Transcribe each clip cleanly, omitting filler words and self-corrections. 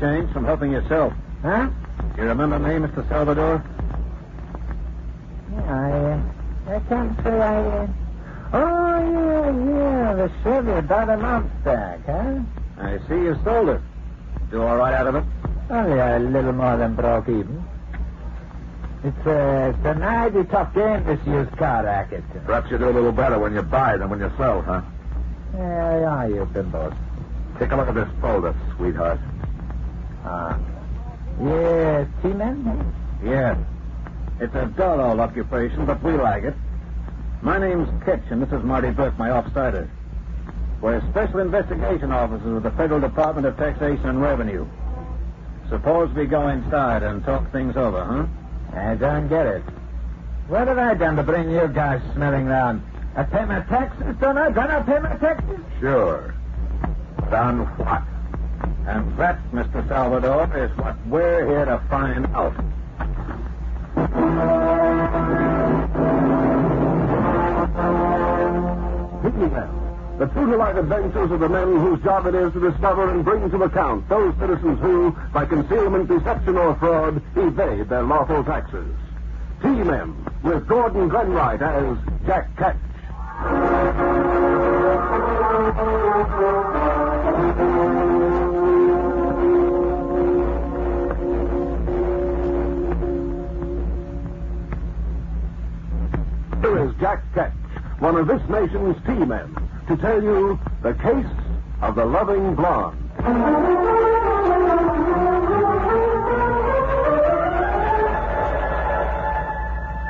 change from helping yourself. Huh? You remember me, Mr. Salvador? Yeah, I can't say I... Oh, yeah, the Chevy about a month back, huh? I see you sold it. Do all right out of it? Only a little more than broke even. It's a mighty tough game, this used car racket. Perhaps you do a little better when you buy than when you sell, huh? Yeah, you bimbos. Take a look at this folder, sweetheart. Yeah, T-Man? Yeah. It's a dull old occupation, but we like it. My name's Ketch, and this is Marty Burke, my off-sider. We're special investigation officers with the Federal Department of Taxation and Revenue. Suppose we go inside and talk things over, huh? I don't get it. What have I done to bring you guys smelling round? I pay my taxes, don't I? Don't I pay my taxes? Sure. Done what? And that, Mr. Salvador, is what we're here to find out. The true-to-life adventures of the men whose job it is to discover and bring to account those citizens who, by concealment, deception, or fraud, evade their lawful taxes. T-Men, with Gordon Glenwright as Jack Ketch. Here is Jack Ketch, one of this nation's T-Men, to tell you the case of the loving blonde.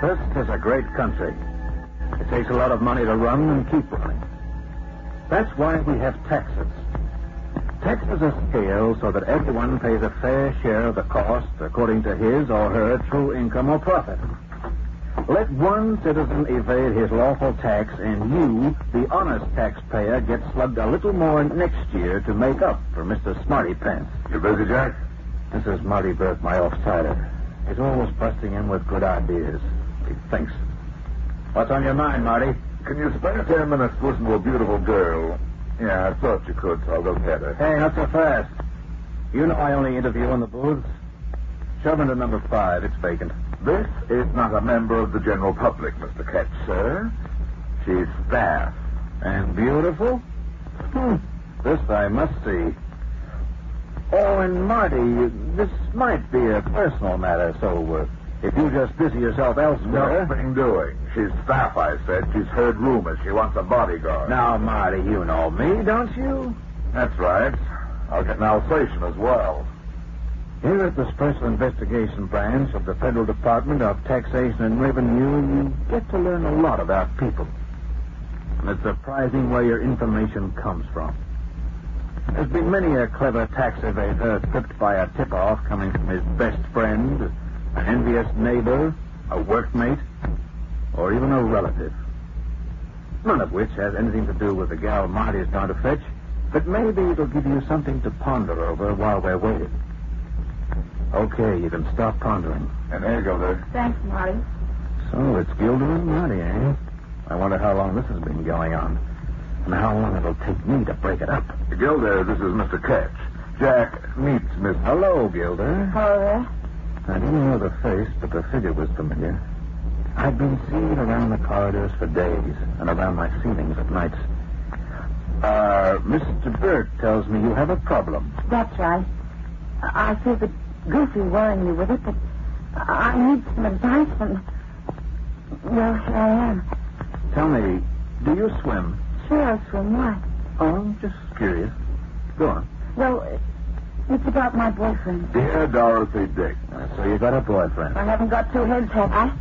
This is a great country. It takes a lot of money to run and keep running. That's why we have taxes. Taxes are scaled so that everyone pays a fair share of the cost according to his or her true income or profit. Let one citizen evade his lawful tax, and you, the honest taxpayer, get slugged a little more next year to make up for Mr. Smarty Pants. You busy, Jack? This is Marty Burke, my off-sider. He's always busting in with good ideas. He thinks. What's on your mind, Marty? Can you spare 10 minutes to listen to a beautiful girl? Yeah, I thought you could, so I'll go get her. Hey, not so fast. You know I only interview in the booths. Shove into number 5. It's vacant. This is not a member of the general public, Mr. Ketch, sir. She's staff. And beautiful? This I must see. Oh, and Marty, this might be a personal matter, so if you just busy yourself elsewhere... Nothing doing. She's staff, I said. She's heard rumors. She wants a bodyguard. Now, Marty, you know me, don't you? That's right. I'll get an Alsatian as well. Here at the Special Investigation Branch of the Federal Department of Taxation and Revenue, you get to learn a lot about people. And it's surprising where your information comes from. There's been many a clever tax evader tripped by a tip-off coming from his best friend, an envious neighbor, a workmate, or even a relative. None of which has anything to do with the gal Marty's going to fetch, but maybe it'll give you something to ponder over while we're waiting. Okay, you can stop pondering. And there you go, there. Thanks, Marty. So it's Gilda and Marty, eh? I wonder how long this has been going on, and how long it'll take me to break it up. Gilda, this is Mr. Ketch. Jack, meet Miss... Hello, Gilda. Hello there. I didn't know the face, but the figure was familiar. I've been seeing around the corridors for days, and around my ceilings at nights. Mr. Burke tells me you have a problem. That's right. I feel a bit goofy worrying you with it, but I need some advice from... Well, here I am. Tell me, do you swim? Sure, I'll swim. Why? Oh, just curious. Go on. Well, it's about my boyfriend. Dear Dorothy Dick. So you got a boyfriend. I haven't got 2 heads, have I?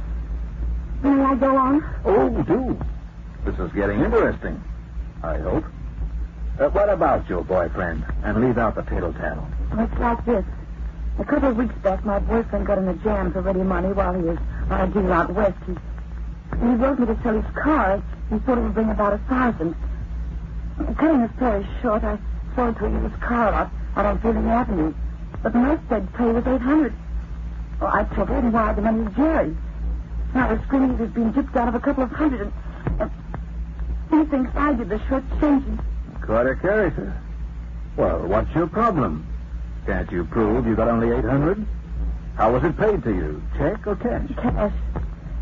May I go on? Oh, do. This is getting interesting, I hope. What about your boyfriend? And leave out the tittle-tattle. Well, it's like this. A couple of weeks back, my boyfriend got in a jam for ready money while he was on a deal out west. He wrote me to sell his car. He thought it would bring about $1,000. Cutting the story short, I sold to him his car out on Fielding Avenue. But the most they'd pay was $800. Well, I took it and wired the money to Jerry. Now the screaming has been dipped out of a couple of hundred, and he thinks I did the short changing. Quite a character. Well, what's your problem? Can't you prove you got only $800? How was it paid to you? Check or cash? Cash.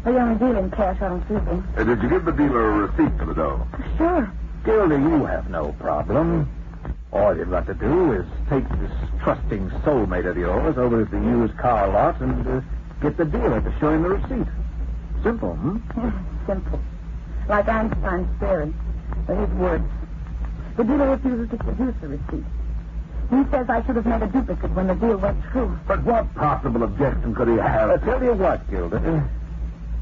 They only deal in cash on Tuesday. Did you give the dealer a receipt for the dough? Sure. Gilda, you have no problem. All you've got to do is take this trusting soulmate of yours over to the used car lot and get the dealer to show him the receipt. Simple, Simple. Like Einstein's theory. But his words. The dealer refuses to produce the receipt. He says I should have made a duplicate when the deal went through. But what possible objection could he have? I'll tell you what, Gilda.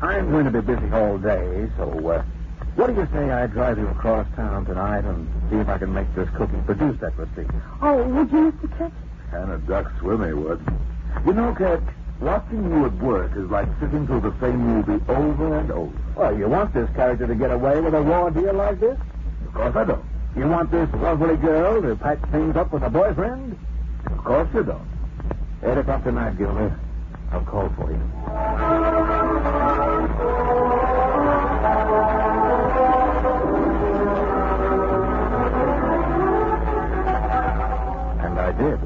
I'm going to be busy all day, so what do you say I drive you across town tonight and see if I can make this cookie produce that receipt? Oh, would you, Mr. Ketch? And a duck swim, he would. You know, Ketch, watching you at work is like sitting through the same movie over and over. Well, you want this character to get away with a raw deal like this? Of course I don't. You want this lovely girl to pack things up with a boyfriend? Of course you don't. 8 o'clock tonight, Gilda. I'll call for you. And I did.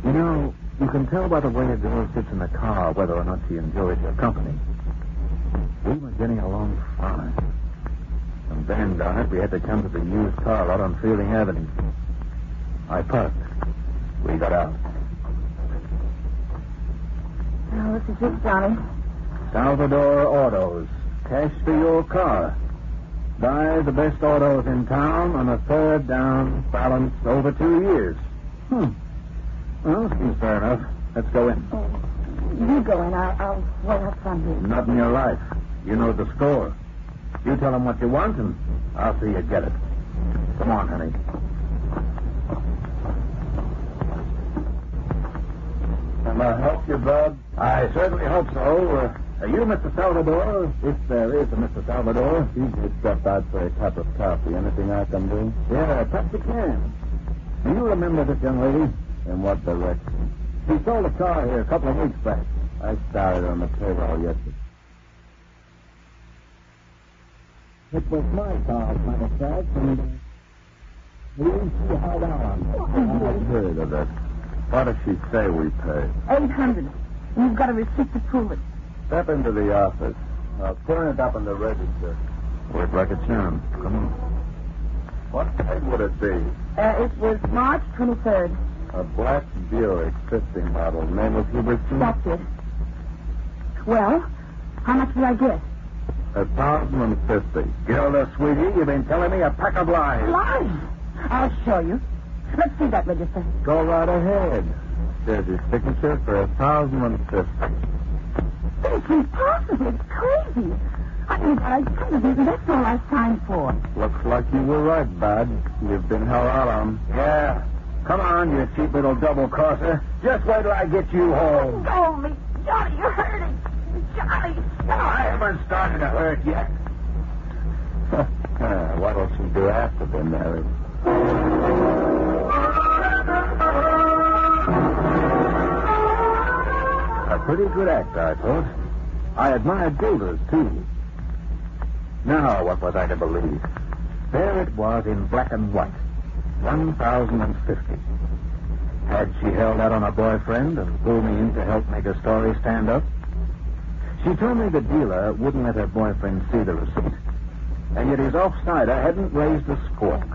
You know, you can tell by the way a girl sits in the car whether or not she enjoys your company. We were getting along fine. And then, darn it, we had to come to the used car lot on Fielding Avenue. I parked. We got out. Oh, this is it, Johnny. Salvador Autos. Cash for your car. Buy the best autos in town on a third down balance over 2 years. Well, seems fair enough. Let's go in. Oh, you go in. I'll wait up front here. Not in your life. You know the score. You tell them what you want, and I'll see you get it. Come on, honey. Can I help you, Bud? I certainly hope so. Are you Mr. Salvador? If there is a Mr. Salvador. He just stepped out for a cup of coffee. Anything I can do? Yeah, perhaps you can. Do you remember this young lady? In what direction? She sold a car here a couple of weeks back. I started on the payroll yesterday. It was my car, as a matter of fact, and we didn't see how down. I've heard of it. What does she say we pay? 800. You've got a receipt to prove it. Step into the office. I'll turn it up in the register. Worked like a charm. Come on. What day would it be? It was March 23rd. A black Buick 50 model. Name was Hubertson? That's it. Well, how much did I get? 1,050. Gilda, sweetie, you've been telling me a pack of lies. Lies? I'll show you. Let's see that register. Go right ahead. There's your signature for 1,050. It's impossible. It's crazy. I mean, I couldn't believe that's all I signed for. Looks like you were right, Bud. You've been held out on. Yeah. Come on, you cheap little double-crosser. Just wait till I get you home. Oh, me. Johnny, you're hurting. Johnny, I haven't started to hurt yet. What'll she do after they're married? A pretty good act, I thought. I admired Gilda's, too. Now, what was I to believe? There it was in black and white. 1,050. Had she held out on a boyfriend and pulled me in to help make a story stand up? She told me the dealer wouldn't let her boyfriend see the receipt. And yet his off-sider hadn't raised a squawk.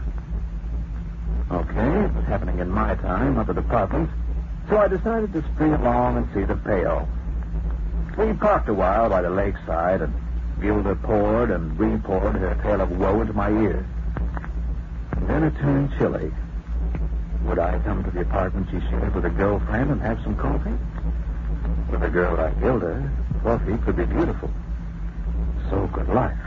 Okay, it was happening in my time, not the department. So I decided to string along and see the payoff. We parked a while by the lakeside, and Gilda poured and re-poured her tale of woe into my ears. And then it turned chilly. Would I come to the apartment she shared with a girlfriend and have some coffee? With a girl like Gilda, coffee could be beautiful. So could life.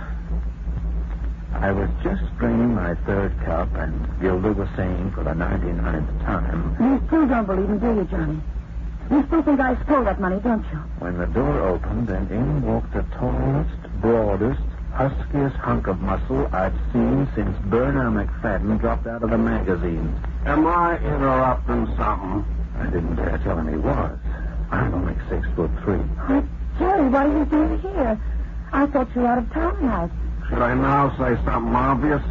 I was just draining my third cup, and Gilda was saying for the 99th time... You still don't believe me, do you, Johnny? You still think I stole that money, don't you? When the door opened, and in walked the tallest, broadest, huskiest hunk of muscle I'd seen since Bernard McFadden dropped out of the magazines. Am I interrupting something? I didn't dare tell him he was. I'm only 6'3". Why, Jerry, what are you doing here? I thought you were out of town tonight. Should I now say something obvious?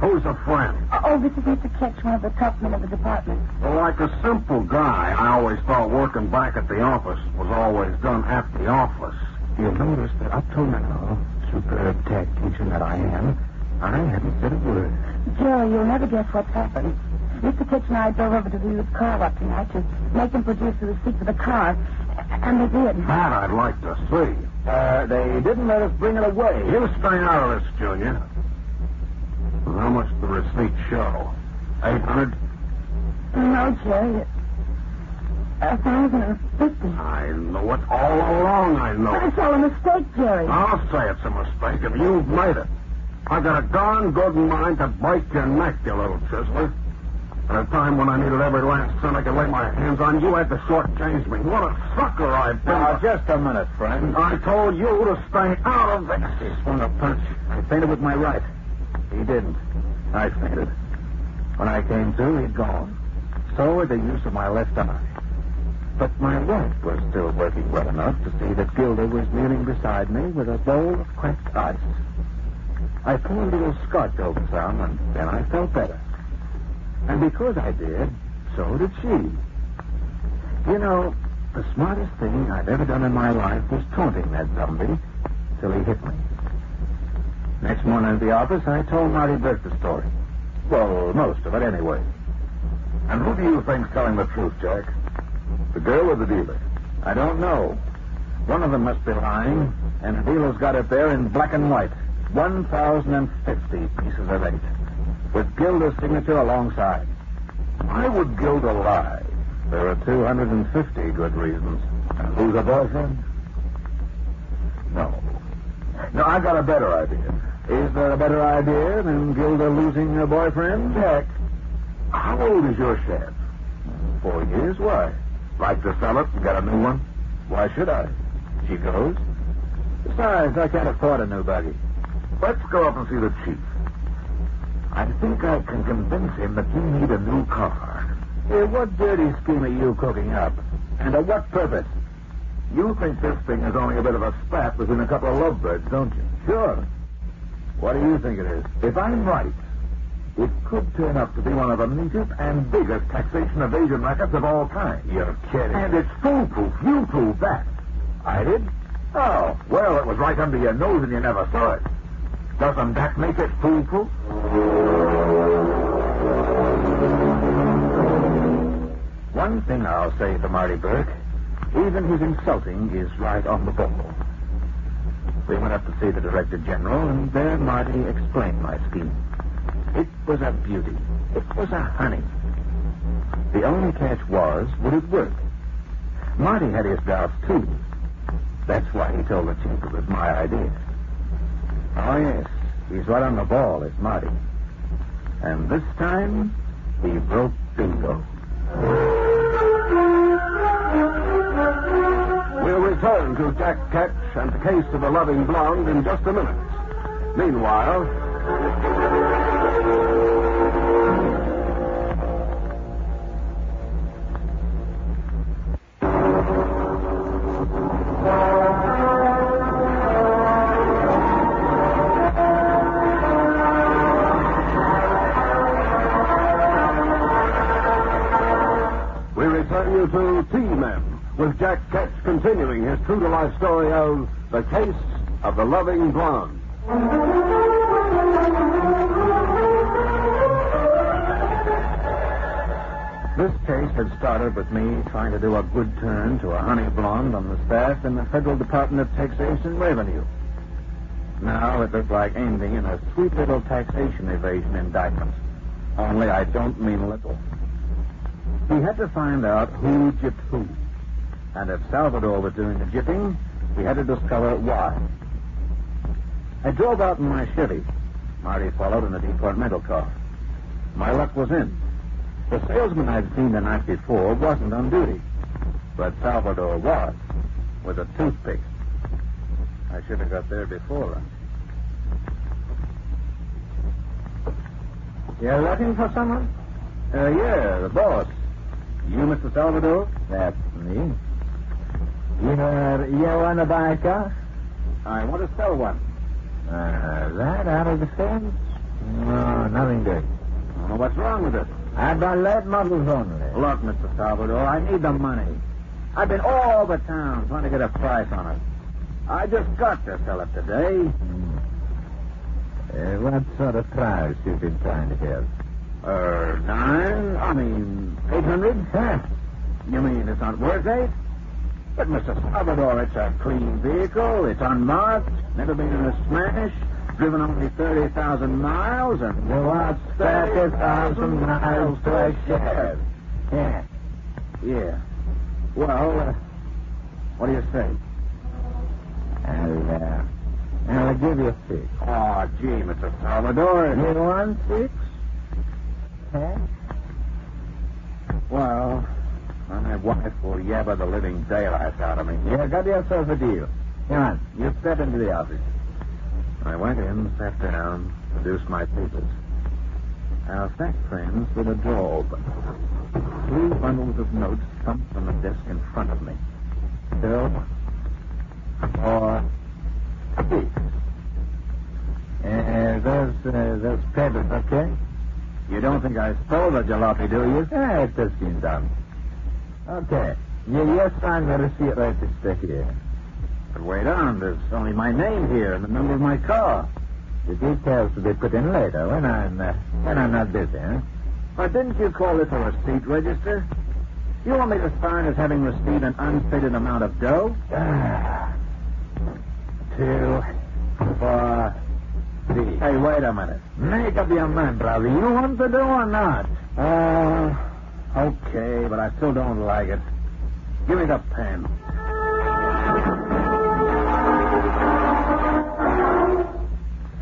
Who's a friend? Oh, this is Mr. Ketch, one of the top men of the department. Well, like a simple guy, I always thought working back at the office was always done at the office. You'll notice that up till now, superb tactician that I am, I haven't said a word. Jerry, you'll never guess what's happened. Mr. Ketch and I drove over to view his car up tonight to make him produce the receipt for the car. And they did. That I'd like to see. They didn't let us bring it away. You stay out of this, Junior. How much the receipt show? 800? No, Jerry. 1,050. I know it all along, I know. That's all a mistake, Jerry. I'll say it's a mistake, and you've made it. I got a darn good mind to break your neck, you little chiseler. At a time when I needed every last cent I could lay my hands on, you had to shortchange me. What a sucker I've been. Now, just a minute, friend. I told you to stay out of this. He swung a punch. I fainted with my right. He didn't. I fainted. When I came to, he'd gone. So had the use of my left eye. But my right was still working well enough to see that Gilda was kneeling beside me with a bowl of cracked ice. I poured a little scotch over some, and then I felt better. And because I did, so did she. You know, the smartest thing I've ever done in my life was taunting that zombie till he hit me. Next morning at the office, I told Marty Burke the story. Well, most of it anyway. And who do you think's telling the truth, Jack? The girl or the dealer? I don't know. One of them must be lying, and the dealer's got it there in black and white. 1,050 pieces of 8. With Gilda's signature alongside. Why would Gilda lie? There are 250 good reasons. And who's her boyfriend? No, I got a better idea. Is there a better idea than Gilda losing her boyfriend? Jack, how old is your chef? 4 years. Why? Like to sell it and get a new one? Why should I? She goes. Besides, I can't afford a new buggy. Let's go up and see the chief. I think I can convince him that you need a new car. What dirty scheme are you cooking up? And to what purpose? You think this thing is only a bit of a spat between a couple of lovebirds, don't you? Sure. What do you think it is? If I'm right, it could turn up to be one of the neatest and biggest taxation evasion rackets of all time. You're kidding. And it's foolproof. You proved that. I did? Oh, well, it was right under your nose and you never saw it. Doesn't that make it foolproof? One thing I'll say for Marty Burke. Even his insulting is right on the ball. We went up to see the Director General, and there Marty explained my scheme. It was a beauty. It was a honey. The only catch was, would it work? Marty had his doubts, too. That's why he told the chief it was my idea. Oh, yes. He's right on the ball, is Marty. And this time, he broke bingo. We'll return to Jack Ketch and the case of the loving blonde in just a minute. Meanwhile... we return you to T-Men, with Jack Ketch continuing his true-to-life story of The Case of the Loving Blonde. This case had started with me trying to do a good turn to a honey blonde on the staff in the Federal Department of Taxation and Revenue. Now it looked like ending in a sweet little taxation evasion indictment. Only I don't mean little. He had to find out who gypped who. And if Salvador was doing the gypping, he had to discover why. I drove out in my Chevy. Marty followed in a departmental car. My luck was in. The salesman I'd seen the night before wasn't on duty. But Salvador was, with a toothpick. I should have got there before lunch. You're looking for someone? Yeah, the boss. You, Mr. Salvador? That's me. You want to buy a car? I want to sell one. That out of the fence? No, nothing good. Well, what's wrong with it? I've got late models only. Look, Mr. Salvador, I need the money. I've been all over town trying to get a price on it. I just got to sell it today. What sort of price you've been trying to get? 800? Huh? You mean it's not worth 8? But, Mr. Salvador, it's a clean vehicle. It's unmarked, never been in a smash, driven only 30,000 miles, and... What's 30,000 miles to a shed? Yeah. Yeah. Well, what do you say? I'll give you 6. Oh, gee, Mr. Salvador. You want 6? Huh? Well, my wife will yabber the living daylights out of me. You got yourself a deal. Come on, you step into the office. I went in, sat down, produced my papers. Our fat friends with a drawer open. 3 bundles of notes thumped on the desk in front of me. 2, 4, 6. Those papers, okay? You don't think I stole the jalopy, do you? It just been done. Okay. You sign the receipt right to stick here. But wait on, there's only my name here and the number of my car. The details will be put in later when I'm not busy, huh? But didn't you call this a receipt register? You want me to sign as having received an unstated amount of dough? 2, 4, 3. Hey, wait a minute. Make up your mind, brother. You want to do or not? Okay, but I still don't like it. Give me the pen.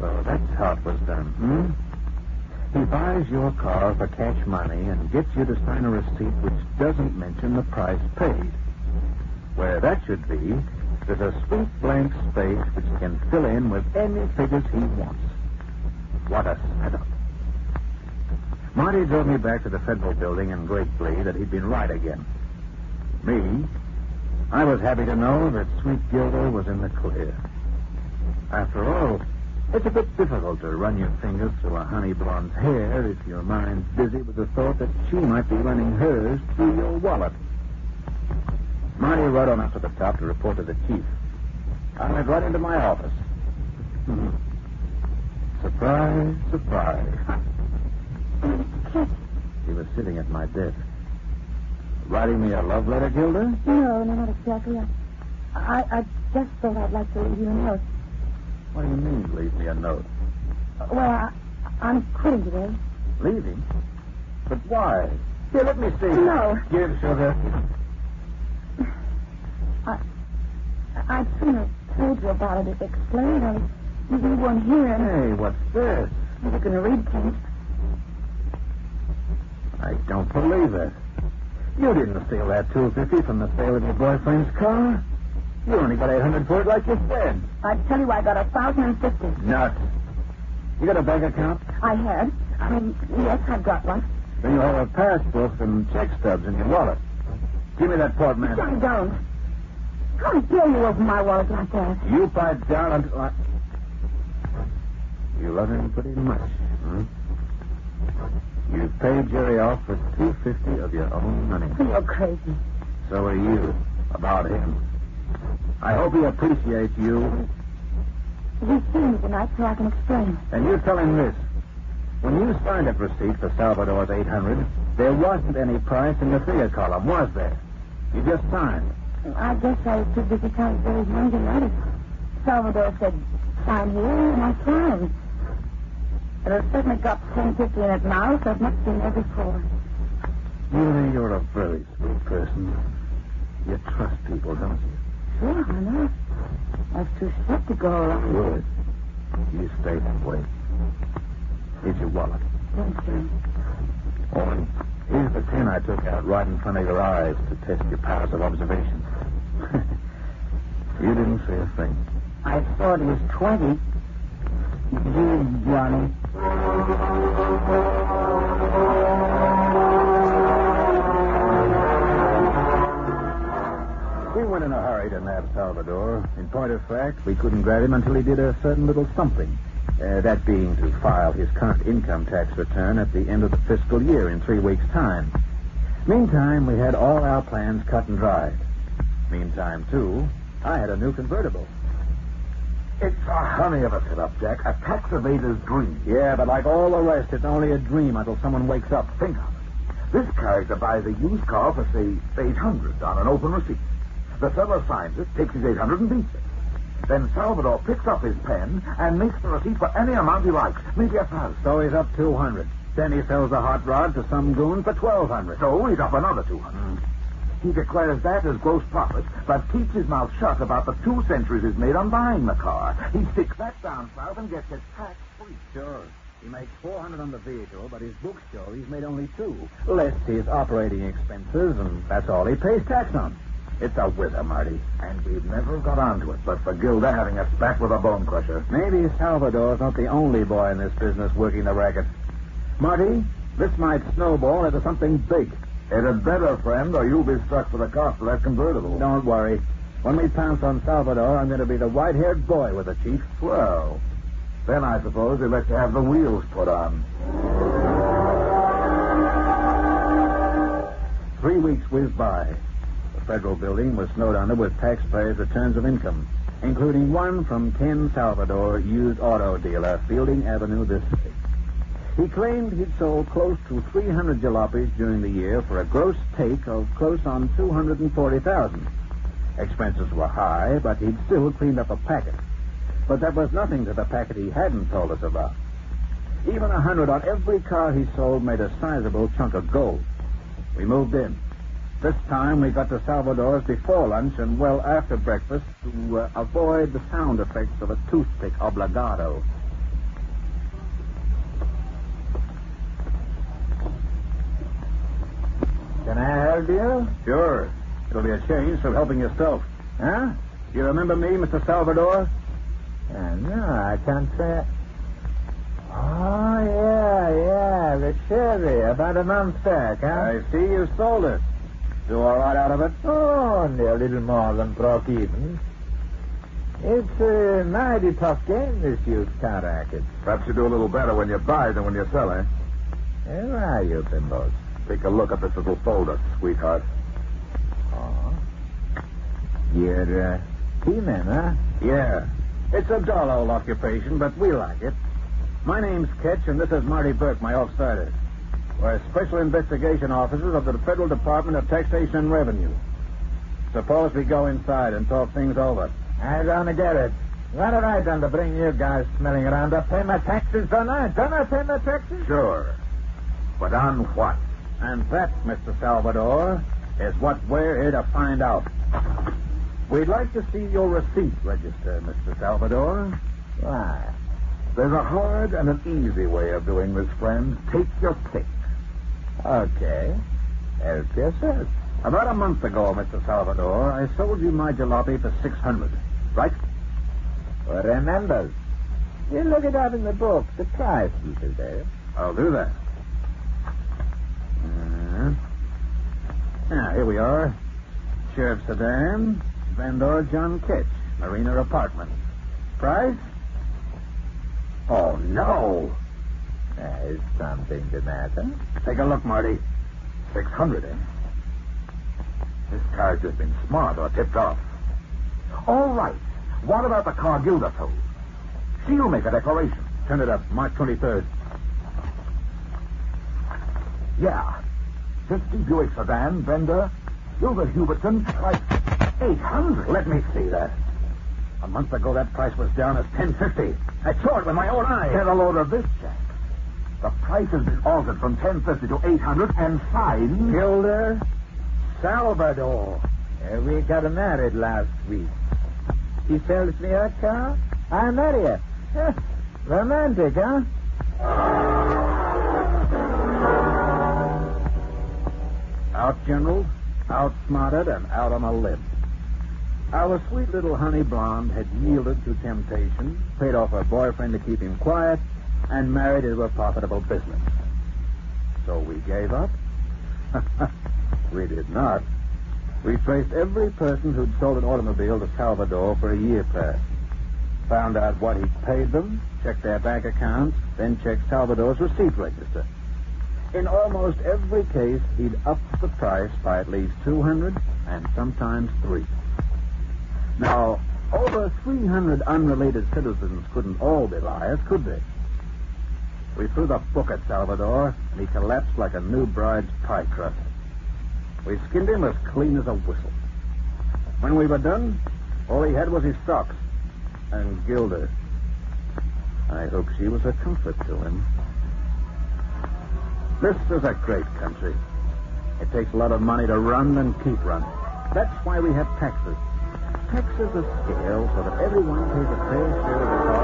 So that's how it was done, He buys your car for cash money and gets you to sign a receipt which doesn't mention the price paid. Where that should be, there's a sweet blank space which he can fill in with any figures he wants. What a setup. Marty drove me back to the Federal Building in great glee that he'd been right again. Me, I was happy to know that Sweet Gilda was in the clear. After all, it's a bit difficult to run your fingers through a honey blonde's hair if your mind's busy with the thought that she might be running hers through your wallet. Marty rode on up to the top to report to the chief. I went right into my office. Surprise, surprise. He was sitting at my desk. Writing me a love letter, Gilda? No, not exactly. I just thought I'd like to leave you a note. What do you mean, leave me a note? Well, I'm quitting today. Leaving? But why? Here, let me see. No. Give, sugar. I'd sooner told you about it if explained. You weren't here. Hey, what's this? You're going to read things. I don't believe it. You didn't steal that $250 from the sale of your boyfriend's car. You only got $800 for it like you said. I tell you, I got $1,050. Nuts. You got a bank account? I had. Yes, I've got one. Then you have a passbook and check stubs in your wallet. Give me that portmanteau. I don't. How dare you open my wallet like that? You pipe down until I... You love him pretty much, huh? You paid Jerry off for $250 of your own money. You're crazy. So are you. About him. I hope he appreciates you. He's seen me tonight so I can explain. And you tell him this. When you signed that receipt for Salvador's $800, there wasn't any price in the figure column, was there? You just signed. I guess I was too busy trying to get his money to notice. Salvador said, sign here, and I signed. But I've certainly got $10.50 in it now, so it must have been there before. Really, you're a very sweet person. You trust people, don't you? Sure, I know. I was too sick to go around. Good. You stay that way. Here's your wallet. Thank you. Oh, and here's the pin I took out right in front of your eyes to test your powers of observation. You didn't say a thing. I thought it was 20. Gee, Johnny. We went in a hurry to nab Salvador. In point of fact, we couldn't grab him until he did a certain little something. That being to file his current income tax return at the end of the fiscal year in 3 weeks' time. Meantime, we had all our plans cut and dried. Meantime, too, I had a new convertible. It's a honey of a setup, Jack. A tax evader's dream. Yeah, but like all the rest, it's only a dream until someone wakes up. Think of it. This character buys a used car for, say, $800 on an open receipt. The seller signs it, takes his $800 and beats it. Then Salvador picks up his pen and makes the receipt for any amount he likes, maybe $1,000. So he's up $200. Then he sells the hot rod to some goon for $1,200. So he's up another $200. He declares that as gross profit, but keeps his mouth shut about the 2 centuries he's made on buying the car. He sticks that down south and gets it tax-free. Sure. He makes $400 on the vehicle, but his books show he's made only $2. Less his operating expenses, and that's all he pays tax on. It's a wither, Marty. And we've never got onto it, but for Gilda having us back with a bone crusher. Maybe Salvador's not the only boy in this business working the racket. Marty, this might snowball into something big. It had better, friend, or you'll be struck for the cost of that convertible. Don't worry. When we pounce on Salvador, I'm going to be the white-haired boy with the chief. Well, then I suppose they let you have the wheels put on. 3 weeks whizzed by. The federal building was snowed under with taxpayers' returns of income, including one from Ken Salvador, used auto dealer, Fielding Avenue, this city. He claimed he'd sold close to 300 jalopies during the year for a gross take of close on $240,000. Expenses were high, but he'd still cleaned up a packet. But that was nothing to the packet he hadn't told us about. Even 100 on every car he sold made a sizable chunk of gold. We moved in. This time we got to Salvador's before lunch and well after breakfast to avoid the sound effects of a toothpick obligado. Can I help you? Sure. It'll be a change from helping yourself. Huh? You remember me, Mr. Salvador? No, I can't say. Oh, yeah, the Chevy, about a month back, huh? I see you sold it. Do all right out of it? Oh, only a little more than broke even. It's a mighty tough game, this used car racket. Perhaps you do a little better when you buy than when you sell, eh? Where are you, Bimbos? Take a look at this little folder, sweetheart. Oh. You're keyman, huh? Yeah. It's a dull old occupation, but we like it. My name's Ketch, and this is Marty Burke, my offsider. We're special investigation officers of the Federal Department of Taxation and Revenue. Suppose we go inside and talk things over. I don't get it. What have I done to bring you guys smelling around to pay my taxes, don't I? Don't I pay my taxes? Sure. But on what? And that, Mr. Salvador, is what we're here to find out. We'd like to see your receipt register, Mr. Salvador. Why? There's a hard and an easy way of doing this, friend. Take your pick. Okay. Help yourself. About a month ago, Mr. Salvador, I sold you my jalopy for $600, right? Well, remember, you look it up in the book. The price is there. I'll do that. Now, here we are. Sheriff Sedan, vendor John Ketch, Marina Apartments. Price? Oh, no. Is something the matter? Take a look, Marty. 600, eh? This car's just been smart or tipped off. All right. What about the car Gilda sold? She'll make a declaration. Turn it up. March 23rd. Yeah. 50 Buick sedan, vendor, Gilda Hubertson, price $800. Let me see that. A month ago, that price was down as $10.50. I saw it with my own eyes. Get a load of this, Jack. The price has been altered from $10.50 to $800 and signed Gilda Salvador. We got married last week. He sells me a car, I marry her. Romantic, huh? Out generaled, outsmarted, and out on a limb. Our sweet little honey blonde had yielded to temptation, paid off her boyfriend to keep him quiet, and married into a profitable business. So we gave up? We did not. We traced every person who'd sold an automobile to Salvador for a year past. found out what he paid them, checked their bank accounts, then checked Salvador's receipt register. In almost every case, he'd upped the price by at least 200 and sometimes 3. Now, over 300 unrelated citizens couldn't all be liars, could they? We threw the book at Salvador, and he collapsed like a new bride's pie crust. We skinned him as clean as a whistle. When we were done, all he had was his socks. And Gilda. I hope she was a comfort to him. This is a great country. It takes a lot of money to run and keep running. That's why we have taxes. Taxes are scale so that everyone pays a fair share of the cost